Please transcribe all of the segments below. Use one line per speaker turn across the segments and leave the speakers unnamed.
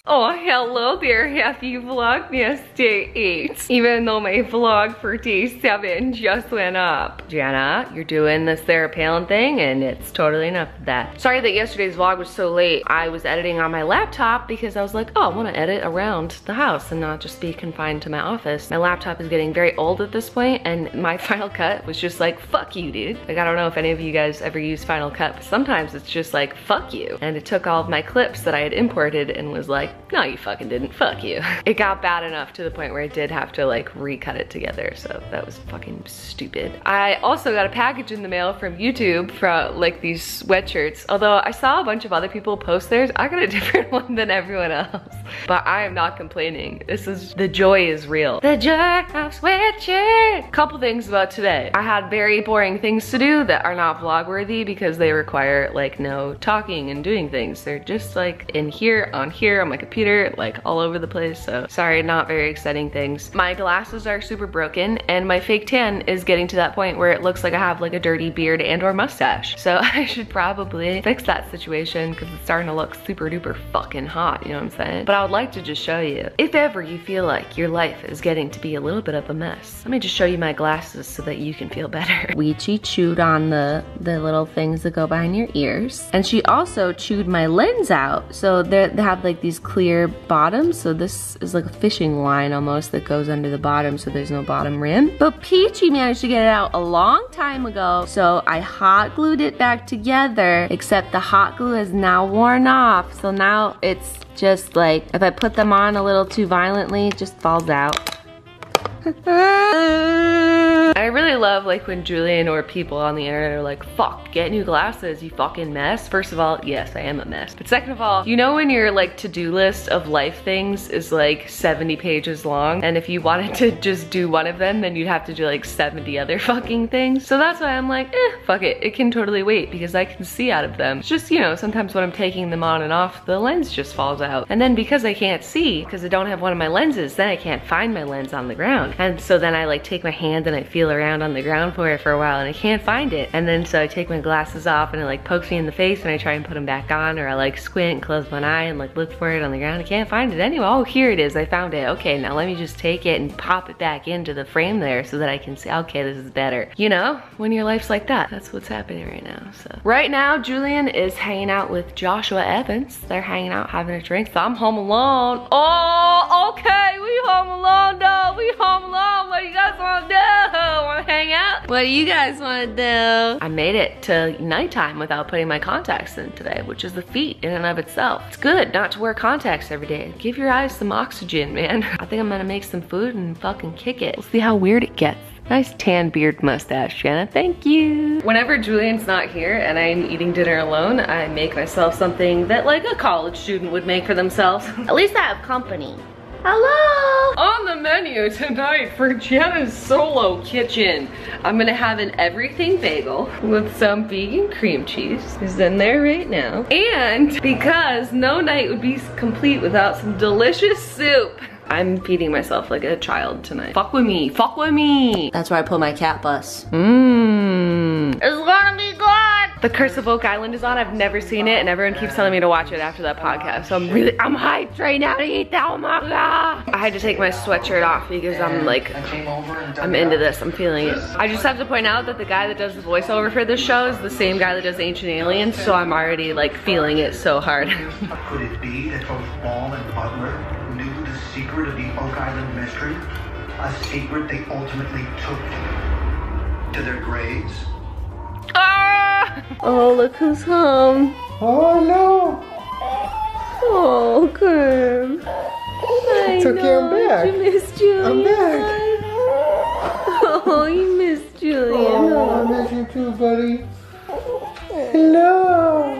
Oh, hello there, happy Vlogmas day 8. Even though my vlog for day 7 just went up. Jenna, you're doing this Sarah Palin thing and it's totally enough of that. Sorry that yesterday's vlog was so late. I was editing on my laptop because I was like, oh, I wanna edit around the house and not just be confined to my office. My laptop is getting very old at this point and my Final Cut was just like, fuck you, dude. Like, I don't know if any of you guys ever use Final Cut, but sometimes it's just like, fuck you. And it took all of my clips that I had imported and was like, no, you fucking didn't, fuck you. It got bad enough to the point where I did have to like recut it together, so that was fucking stupid. I also got a package in the mail from YouTube for like these sweatshirts. Although I saw a bunch of other people post theirs, I got a different one than everyone else. But I am not complaining. The joy is real. The joy of sweatshirt. Couple things about today. I had very boring things to do that are not vlog worthy because they require like no talking and doing things. They're just like in here, on my computer, like all over the place. So sorry, not very exciting things. My glasses are super broken and my fake tan is getting to that point where it looks like I have like a dirty beard and or mustache. So I should probably fix that situation because it's starting to look super duper fucking hot, you know what I'm saying? But I would like to just show you, if ever you feel like your life is getting to be a little bit of a mess, let me just show you my glasses so that you can feel better. Weechie chewed on the little things that go behind your ears. And she also chewed my lens out. So they have like these clear bottoms. So this is like a fishing line almost that goes under the bottom so there's no bottom rim. But Peachy managed to get it out a long time ago. So I hot glued it back together, except the hot glue is now worn off. So now it's just like, if I put them on a little too violently, it just falls out. I really love like when Julian or people on the internet are like, fuck, get new glasses, you fucking mess. First of all, yes, I am a mess. But second of all, you know when your like to-do list of life things is like 70 pages long, and if you wanted to just do one of them, then you'd have to do like 70 other fucking things. So that's why I'm like, fuck it, it can totally wait because I can see out of them. It's just, you know, sometimes when I'm taking them on and off, the lens just falls out. And then because I can't see, because I don't have one of my lenses, then I can't find my lens on the ground. And so then I like take my hand and I feel around on the ground for it for a while and I can't find it. And then so I take my glasses off and it like pokes me in the face and I try and put them back on, or I like squint and close one eye and like look for it on the ground. I can't find it anyway. Oh, here it is, I found it. Okay, now let me just take it and pop it back into the frame there so that I can see, okay, this is better. You know, when your life's like that, that's what's happening right now. So right now, Julian is hanging out with Joshua Evans. They're hanging out, having a drink, so I'm home alone. Oh, okay, we home alone though. We home alone. What do you guys wanna do? Wanna hang out? What do you guys wanna do? I made it to nighttime without putting my contacts in today, which is a feat in and of itself. It's good not to wear contacts every day. Give your eyes some oxygen, man. I think I'm gonna make some food and fucking kick it. We'll see how weird it gets. Nice tan beard mustache, Jenna, thank you. Whenever Julian's not here and I'm eating dinner alone, I make myself something that like a college student would make for themselves. At least I have company. Hello! On the menu tonight for Jenna's solo kitchen, I'm gonna have an everything bagel with some vegan cream cheese. It's in there right now. And because no night would be complete without some delicious soup, I'm feeding myself like a child tonight. Fuck with me, fuck with me. That's where I pull my cat bus. It's gonna be good. The Curse of Oak Island is on. I've never seen it and everyone keeps telling me to watch it after that podcast. So I'm hyped right now to eat that. Oh my God. I had to take my sweatshirt off because I'm like, I'm into this, I'm feeling it. I just have to point out that the guy that does the voiceover for this show is the same guy that does Ancient Aliens, so I'm already like feeling it so hard.
Could it be that both Ball and Butler knew the secret of the Oak Island mystery? A secret they ultimately took to their graves?
Ah! Oh, look who's home.
Oh no!
Oh, Kerm.
It's okay, I'm back.
You missed Julian.
I'm back.
Oh, you missed Julian.
Oh, I miss you too, buddy. Hello.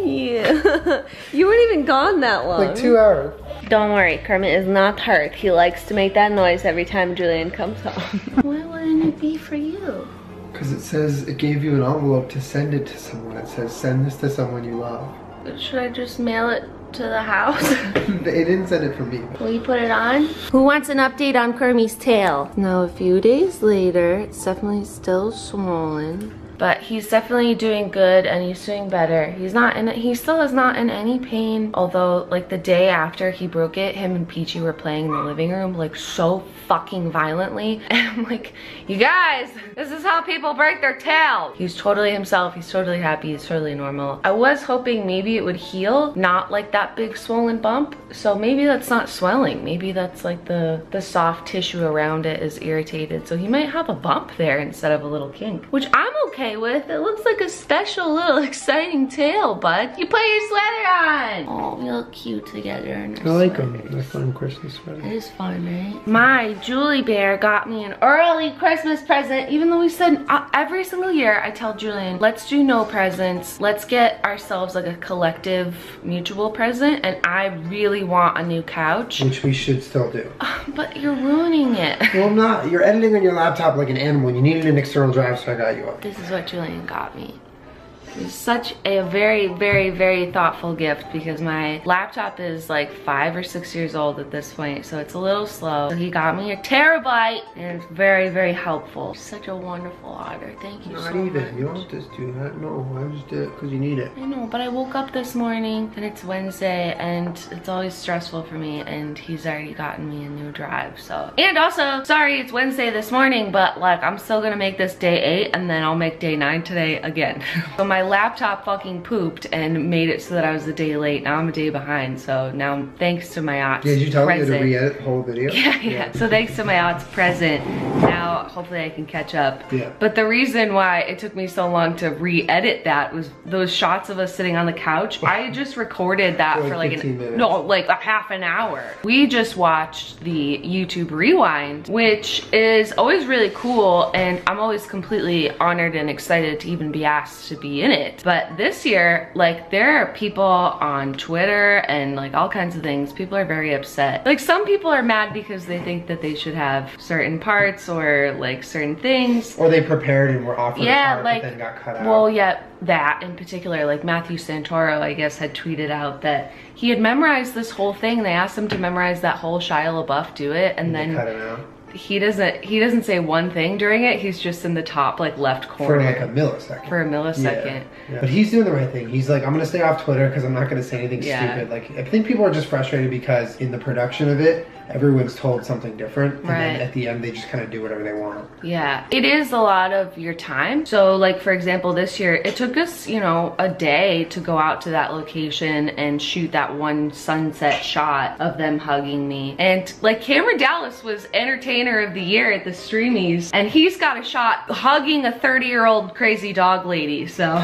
Yeah. You weren't even gone that long.
Like 2 hours.
Don't worry, Kermit is not hurt. He likes to make that noise every time Julian comes home. Why wouldn't it be for you?
Because it says it gave you an envelope to send it to someone. It says send this to someone you love.
Should I just mail it to the house?
They didn't send it for me.
Will you put it on? Who wants an update on Kermit's tail? Now a few days later, it's definitely still swollen. But he's definitely doing good and he's doing better. He still is not in any pain. Although like the day after he broke it, him and Peachy were playing in the living room like so fucking violently. And I'm like, you guys, this is how people break their tail. He's totally himself. He's totally happy. He's totally normal. I was hoping maybe it would heal, not like that big swollen bump. So maybe that's not swelling. Maybe that's like the soft tissue around it is irritated. So he might have a bump there instead of a little kink, which I'm okay with. It looks like a special little exciting tail, bud. You put your sweater on. Oh, we look cute together.
I like them. They're fun Christmas sweaters.
It is fun, right? My Julie Bear got me an early Christmas present, even though we said every single year I tell Julian, let's do no presents. Let's get ourselves like a collective mutual present, and I really want a new couch.
Which we should still do.
But you're ruining it.
Well, I'm not. You're editing on your laptop like an animal. You needed an external drive, so I got you one.
This is what Julian got me. It's such a very, very, very thoughtful gift because my laptop is like 5 or 6 years old at this point, so it's a little slow. So he got me a terabyte and it's very, very helpful. Such a wonderful order. Thank you so much.
You don't just do that. No, I just did it because you need it.
I know, but I woke up this morning and it's Wednesday and it's always stressful for me, and he's already gotten me a new drive, so. And also, sorry it's Wednesday this morning, but like I'm still gonna make this day 8 and then I'll make day 9 today again. So my laptop fucking pooped and made it so that I was a day late. Now I'm a day behind, so now thanks to my aunt's
Did you tell me to
present.
re-edit the whole video?
Yeah. So thanks to my aunt's present, now hopefully I can catch up.
Yeah.
But the reason why it took me so long to re-edit that was those shots of us sitting on the couch. I just recorded that for like
15 minutes.
No, like a half an hour. We just watched the YouTube Rewind, which is always really cool, and I'm always completely honored and excited to even be asked to be in it. But this year, like, there are people on Twitter and like all kinds of things. People are very upset. Like, some people are mad because they think that they should have certain parts or like certain things.
Or they prepared and were offered a part,
like,
but then got cut out.
Well, yeah, that in particular, like Matthew Santoro, I guess, had tweeted out that he had memorized this whole thing. They asked him to memorize that whole Shia LaBeouf do it, and then
cut it out.
He doesn't say one thing during it. He's just in the top like left corner
for like a millisecond.
For a millisecond.
Yeah. But he's doing the right thing. He's like, I'm gonna stay off Twitter because I'm not gonna say anything stupid. Like, I think people are just frustrated because in the production of it, everyone's told something different, and then at the end they just kind of do whatever they want.
Yeah, it is a lot of your time. So like, for example, this year it took us, you know, a day to go out to that location and shoot that one sunset shot of them hugging me. And like, Cameron Dallas was entertainer of the year at the Streamies, and he's got a shot hugging a 30-year-old crazy dog lady. So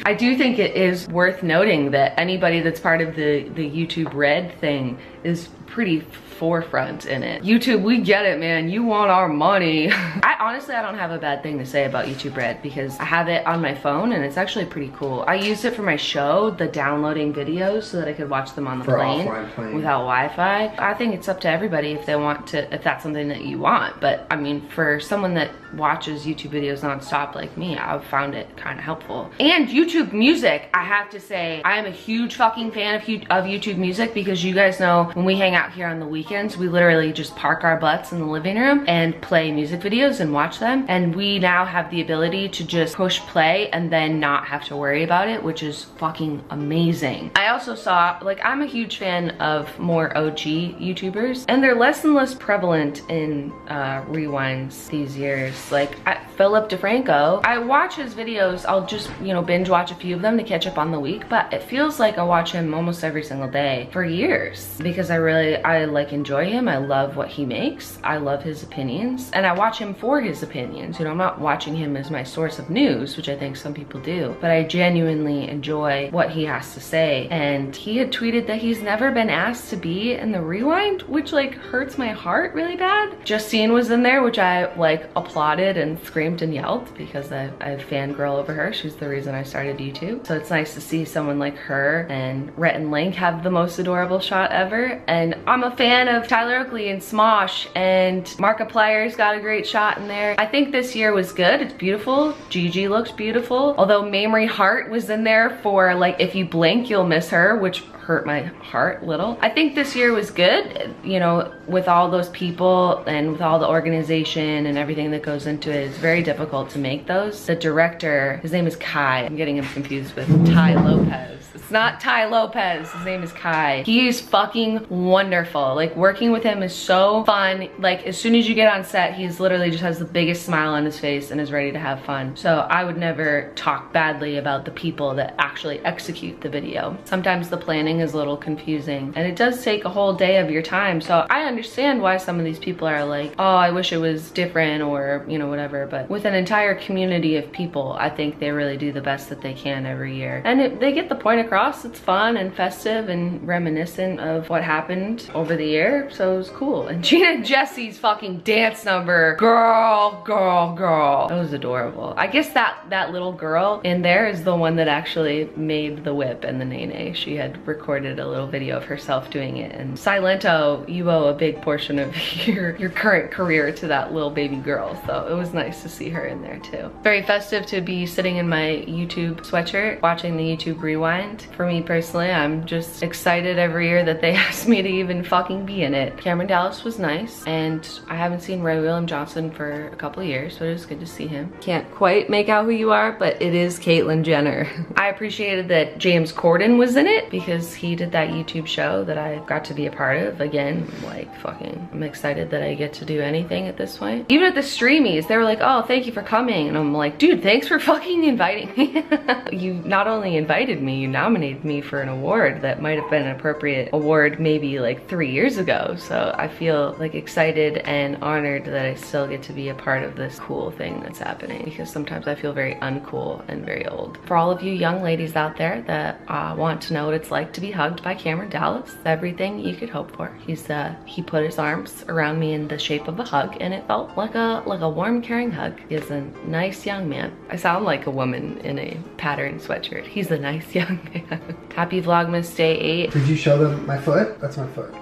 I do think it is worth noting that anybody that's part of the YouTube Red thing is pretty forefront in it. YouTube, we get it, man. You want our money. I don't have a bad thing to say about YouTube Red because I have it on my phone and it's actually pretty cool. I used it for my show, the downloading videos, so that I could watch them on the plane without Wi-Fi. I think it's up to everybody if they want to, if that's something that you want. But I mean, for someone that watches YouTube videos nonstop like me, I've found it kind of helpful. And YouTube Music, I have to say, I am a huge fucking fan of YouTube Music because you guys know when we hang out here on the weekends, we literally just park our butts in the living room and play music videos and watch them. And we now have the ability to just push play and then not have to worry about it, which is fucking amazing. I also saw, like, I'm a huge fan of more OG YouTubers, and they're less and less prevalent in rewinds these years. Like Philip DeFranco, I watch his videos, I'll just, you know, binge watch a few of them to catch up on the week, but it feels like I watch him almost every single day for years because I like enjoy him. I love what he makes. I love his opinions, and I watch him for his opinions. You know, I'm not watching him as my source of news, which I think some people do, but I genuinely enjoy what he has to say. And he had tweeted that he's never been asked to be in the rewind, which like hurts my heart really bad. Justine was in there, which I like applauded and screamed and yelled because I fangirl over her. She's the reason I started YouTube. So it's nice to see someone like her and Rhett and Link have the most adorable shot ever. And I'm a fan of Tyler Oakley and Smosh, and Markiplier's got a great shot in there. I think this year was good. It's beautiful. Gigi looks beautiful. Although Mamrie Hart was in there for like, if you blink, you'll miss her, which hurt my heart a little. I think this year was good, you know, with all those people difficult, and with all the organization and everything that goes into it, it's very difficult to make those. The director, his name is Kai. I'm getting him confused with Ty Lopez. It's not Ty Lopez, his name is Kai. He is fucking wonderful. Like, working with him is so fun. Like, as soon as you get on set, he's literally just has the biggest smile on his face and is ready to have fun. So I would never talk badly about the people that actually execute the video. Sometimes the planning is a little confusing, and it does take a whole day of your time. So I understand why some of these people are like, oh, I wish it was different, or, you know, whatever. But with an entire community of people, I think they really do the best that they can every year. And they get the point across. It's fun and festive and reminiscent of what happened over the year. So it was cool. And Gina and Jesse's fucking dance number, girl, girl, girl. That was adorable. I guess that little girl in there is the one that actually made the whip and the nene. She had recorded a little video of herself doing it. And Silento, you owe a big portion of your current career to that little baby girl. So it was nice to see her in there too. Very festive to be sitting in my YouTube sweatshirt, watching the YouTube Rewind. For me personally, I'm just excited every year that they asked me to even fucking be in it. Cameron Dallas was nice, and I haven't seen Ray William Johnson for a couple of years, so it was good to see him. Can't quite make out who you are, but it is Caitlyn Jenner. I appreciated that James Corden was in it because he did that YouTube show that I got to be a part of. Again, like, fucking, I'm excited that I get to do anything at this point. Even at the streamies, they were like, oh, thank you for coming. And I'm like, dude, thanks for fucking inviting me. You not only invited me, you nominated me for an award that might have been an appropriate award maybe like 3 years ago. So I feel like excited and honored that I still get to be a part of this cool thing that's happening, because sometimes I feel very uncool and very old. For all of you young ladies out there that want to know what it's like to be hugged by Cameron Dallas, everything you could hope for. He put his arms around me in the shape of a hug, and it felt like a warm, caring hug. He's a nice young man. I sound like a woman in a patterned sweatshirt. He's a nice young man. Happy Vlogmas Day 8.
Did you show them my foot? That's my foot.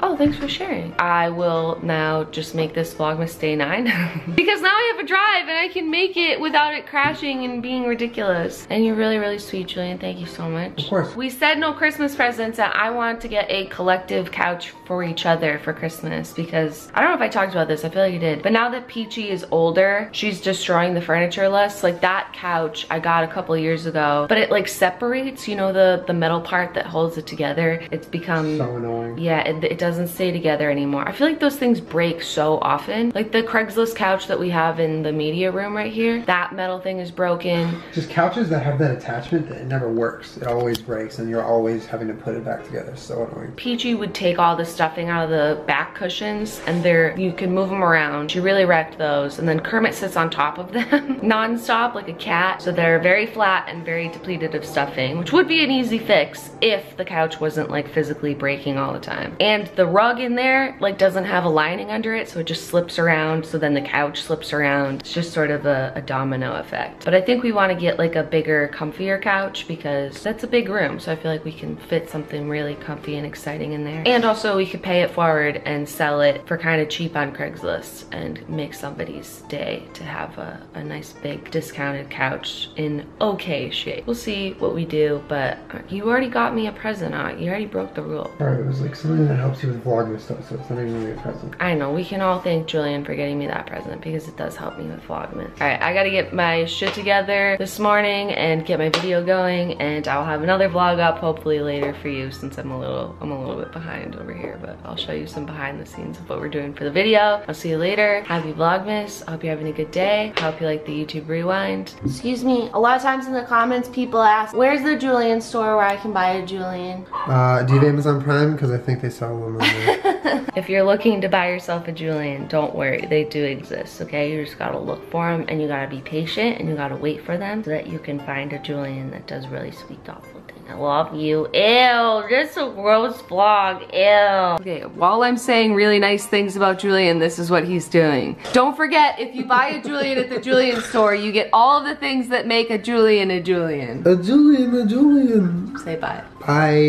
Oh, thanks for sharing. I will now just make this Vlogmas Day 9 because now I have a drive and I can make it without it crashing and being ridiculous. And you're really, really sweet, Julian. Thank you so much.
Of course. We
said no Christmas presents, and I want to get a collective couch for each other for Christmas, because I don't know if I talked about this, I feel like I did, but now that Peachy is older, she's destroying the furniture less. Like, that couch I got a couple years ago, but it like separates, you know, the metal part that holds it together. It's become
so annoying.
Yeah, it doesn't stay together anymore. I feel like those things break so often. Like the Craigslist couch that we have in the media room right here, that metal thing is broken.
Just couches that have that attachment that it never works. It always breaks and you're always having to put it back together. So annoying.
Peachy would take all the stuffing out of the back cushions, and you can move them around. She really wrecked those. And then Kermit sits on top of them non-stop like a cat. So they're very flat and very depleted of stuffing, which would be an easy fix if the couch wasn't like physically breaking all the time. And the rug in there like doesn't have a lining under it, so it just slips around, so then the couch slips around. It's just sort of a domino effect. But I think we want to get like a bigger, comfier couch, because that's a big room, so I feel like we can fit something really comfy and exciting in there. And also we could pay it forward and sell it for kind of cheap on Craigslist and make somebody's day to have a nice big discounted couch in okay shape. We'll see what we do, but you already got me a present. You already broke the rule.
Alright, it was like something that helps you with Vlogmas stuff, so it's not even really a present.
I know, we can all thank Julian for getting me that present, because it does help me with Vlogmas. Alright, I gotta get my shit together this morning and get my video going, and I'll have another vlog up hopefully later for you, since I'm a little bit behind over here, but I'll show you some behind the scenes of what we're doing for the video. I'll see you later. Happy Vlogmas. I hope you're having a good day. I hope you like the YouTube Rewind. Excuse me, a lot of times in the comments people ask, where's the Julian store where I can buy a Julian?
Do you have Amazon Prime? Because I think they sell them on there.
If you're looking to buy yourself a Julian, don't worry, they do exist, okay? You just gotta look for them, and you gotta be patient, and you gotta wait for them so that you can find a Julian that does really sweet, thoughtful things. I love you. Ew, this is a gross vlog, ew. Okay, while I'm saying really nice things about Julian, this is what he's doing. Don't forget, if you buy a Julian at the Julian store, you get all of the things that make a Julian a Julian.
A Julian, a Julian.
Say bye.
Bye.